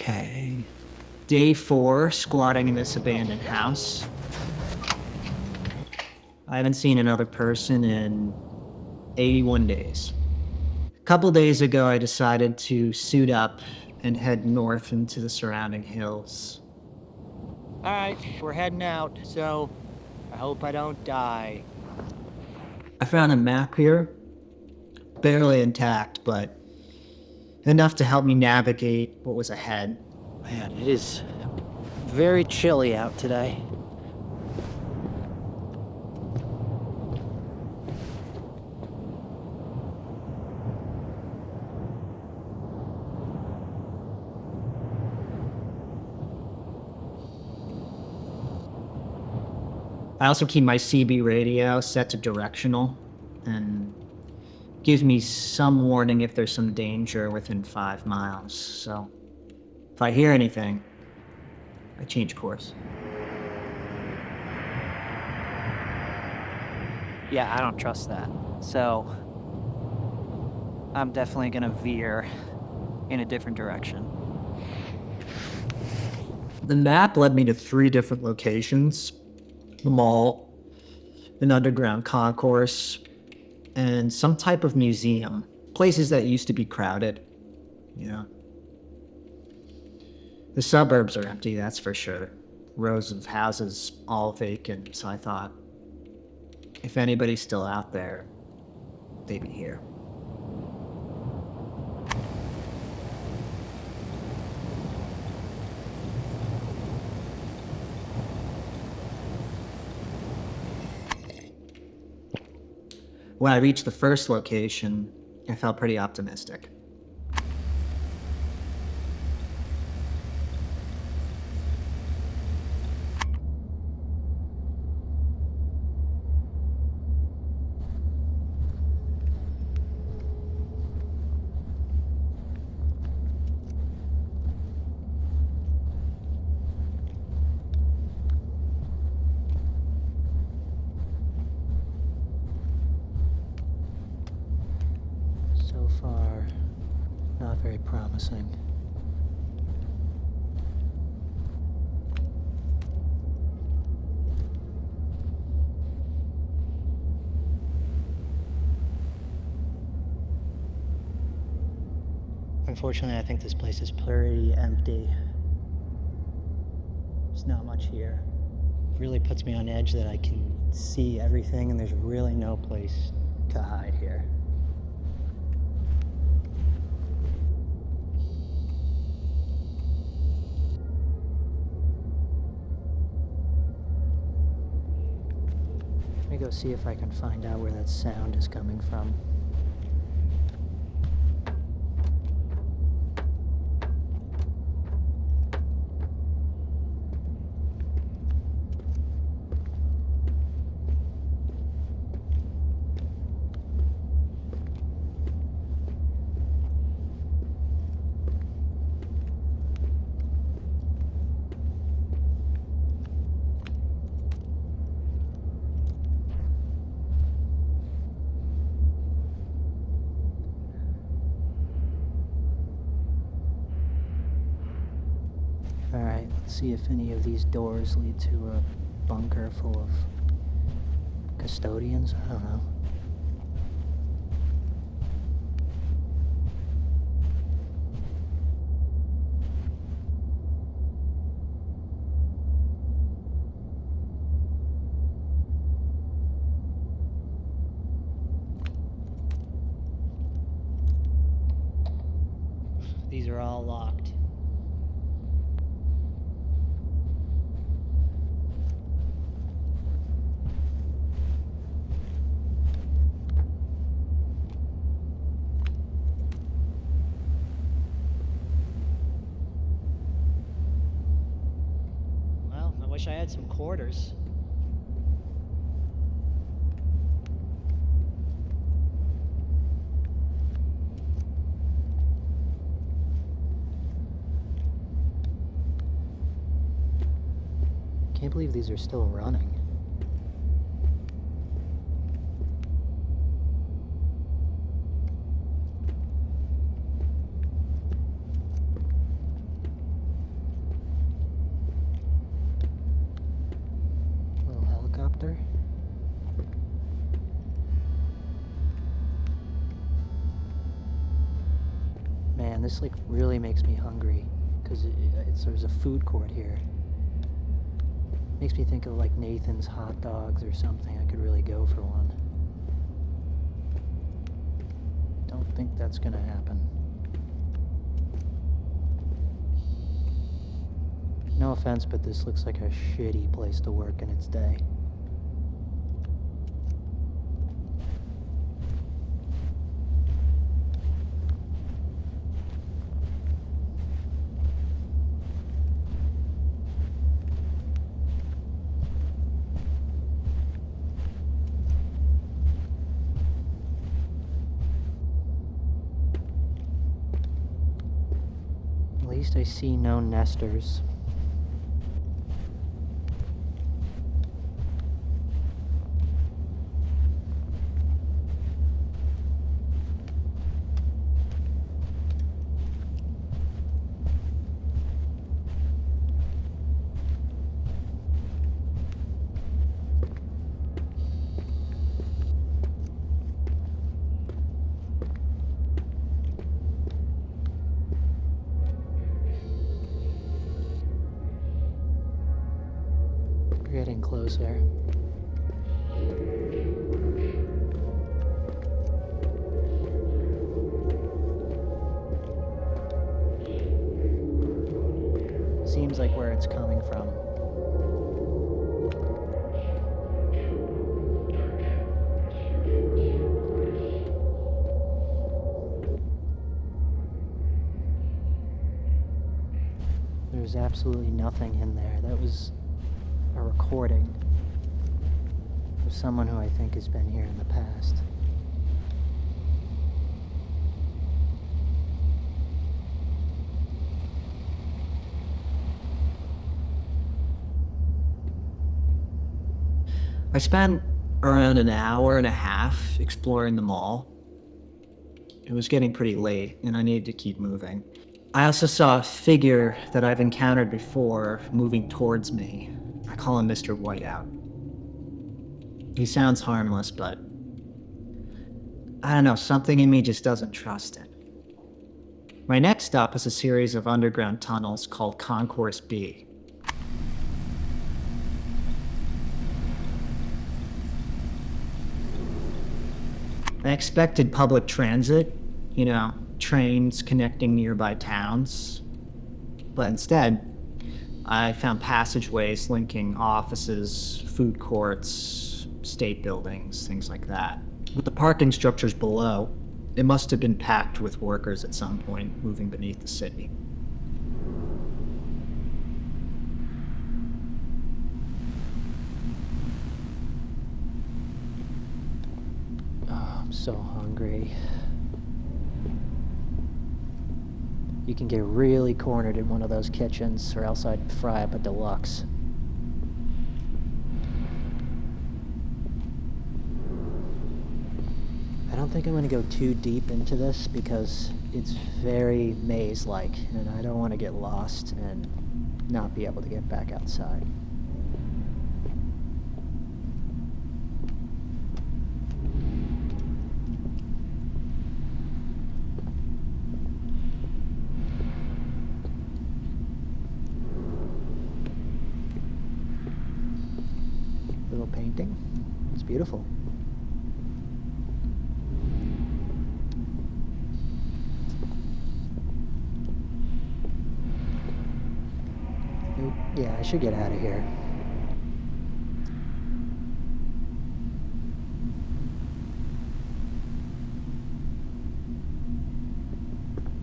Okay. Day 4, squatting in this abandoned house. I haven't seen another person in 81 days. A couple days ago, I decided to suit up and head north into the surrounding hills. Alright, we're heading out, so I hope I don't die. I found a map here, barely intact, but enough to help me navigate what was ahead. Man, it is very chilly out today. I also keep my CB radio set to directional and gives me some warning if there's some danger within 5 miles. So if I hear anything, I change course. Yeah, I don't trust that. So I'm definitely gonna veer in a different direction. The map led me to 3 different locations: the mall, an underground concourse, and some type of museum. Places that used to be crowded. Yeah. The suburbs are empty, that's for sure. Rows of houses, all vacant, so I thought, if anybody's still out there, they'd be here. When I reached the first location, I felt pretty optimistic. So far, not very promising. Unfortunately, I think this place is pretty empty. There's not much here. It really puts me on edge that I can see everything and there's really no place to hide here. Let me go see if I can find out where that sound is coming from. Alright, let's see if any of these doors lead to a bunker full of custodians. I don't know. These are all locked. Well, I wish I had some quarters. Can't believe these are still running. this like really makes me hungry because there's a food court here. Makes me think of like Nathan's hot dogs or something. I could really go for one. Don't think that's gonna happen. No offense, but this looks like a shitty place to work in its day. At least I see no nesters. We're getting closer. Seems like where it's coming from. There's absolutely nothing in there. That was a recording of someone who I think has been here in the past. I spent around an hour and a half exploring the mall. It was getting pretty late, and I needed to keep moving. I also saw a figure that I've encountered before moving towards me. I call him Mr. Whiteout. He sounds harmless, but I don't know, something in me just doesn't trust it. My next stop is a series of underground tunnels called Concourse B. I expected public transit, trains connecting nearby towns. But instead, I found passageways linking offices, food courts, state buildings, things like that. With the parking structures below, it must have been packed with workers at some point moving beneath the city. I'm so hungry. You can get really cornered in one of those kitchens, or else I'd fry up a deluxe. I don't think I'm going to go too deep into this because it's very maze-like, and I don't want to get lost and not be able to get back outside. Little painting. It's beautiful. Oop, yeah, I should get out of here.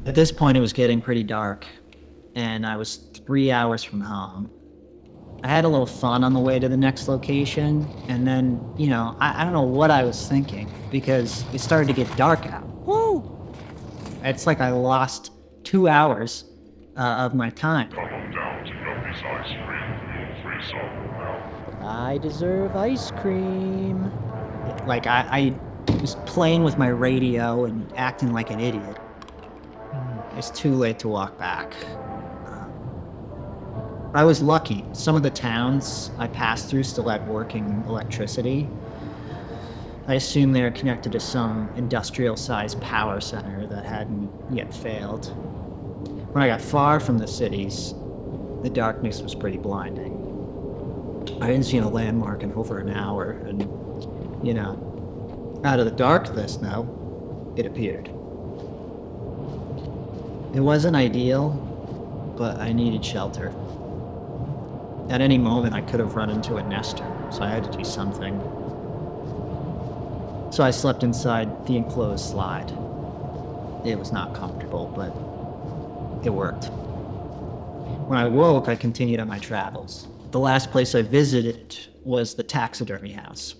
At this point, it was getting pretty dark, and I was 3 hours from home. I had a little fun on the way to the next location, and then, I don't know what I was thinking, because it started to get dark out. Woo! It's like I lost 2 hours of my time. Come on down to Yumby's ice cream. You'll free some now. I deserve ice cream. Like, I was playing with my radio and acting like an idiot. It's too late to walk back. I was lucky. Some of the towns I passed through still had working electricity. I assume they're connected to some industrial-sized power center that hadn't yet failed. When I got far from the cities, the darkness was pretty blinding. I hadn't seen a landmark in over an hour, and, you know, out of the darkness now, it appeared. It wasn't ideal, but I needed shelter. At any moment, I could have run into a nester, so I had to do something. So I slept inside the enclosed slide. It was not comfortable, but it worked. When I woke, I continued on my travels. The last place I visited was the taxidermy house.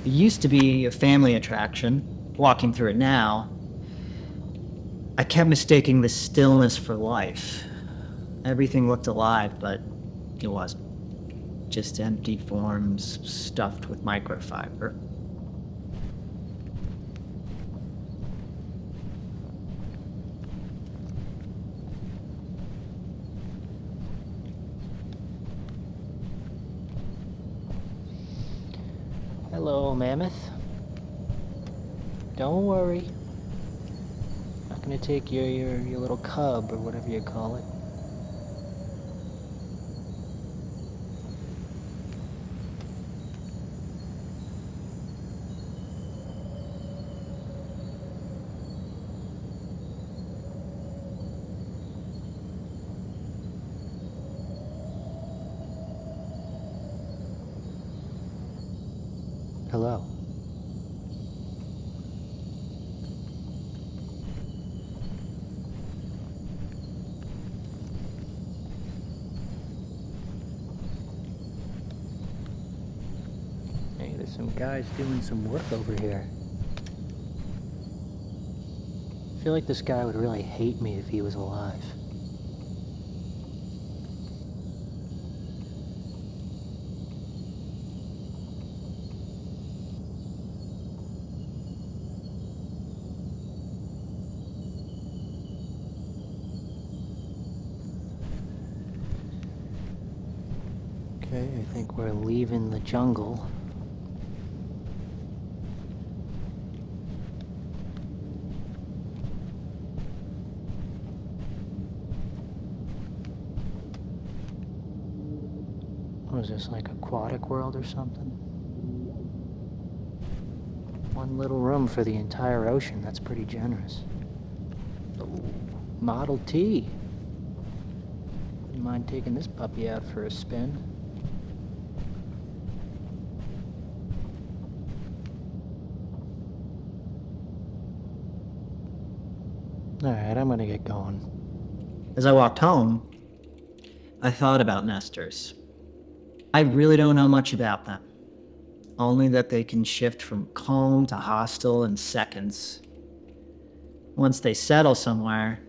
It used to be a family attraction. Walking through it now, I kept mistaking the stillness for life. Everything looked alive, but it wasn't. Just empty forms stuffed with microfiber. Hello, Mammoth. Don't worry. Not gonna take your little cub or whatever you call it. Hello. Hey, there's some guys doing some work over here. I feel like this guy would really hate me if he was alive. Okay, I think we're leaving the jungle. What is this, like aquatic world or something? One little room for the entire ocean, that's pretty generous. Ooh, Model T. Wouldn't mind taking this puppy out for a spin. Alright, I'm gonna get going. As I walked home, I thought about nesters. I really don't know much about them. Only that they can shift from calm to hostile in seconds. Once they settle somewhere,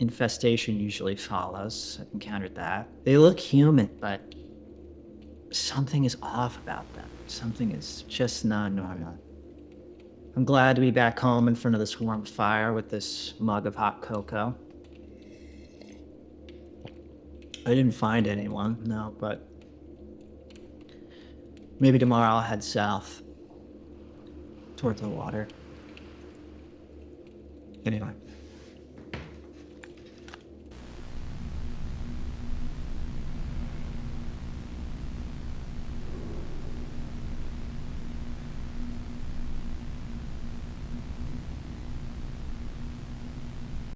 infestation usually follows. I've encountered that. They look human, but something is off about them. Something is just not normal. I'm glad to be back home in front of this warm fire with this mug of hot cocoa. I didn't find anyone, no, but maybe tomorrow I'll head south towards the water. Anyway.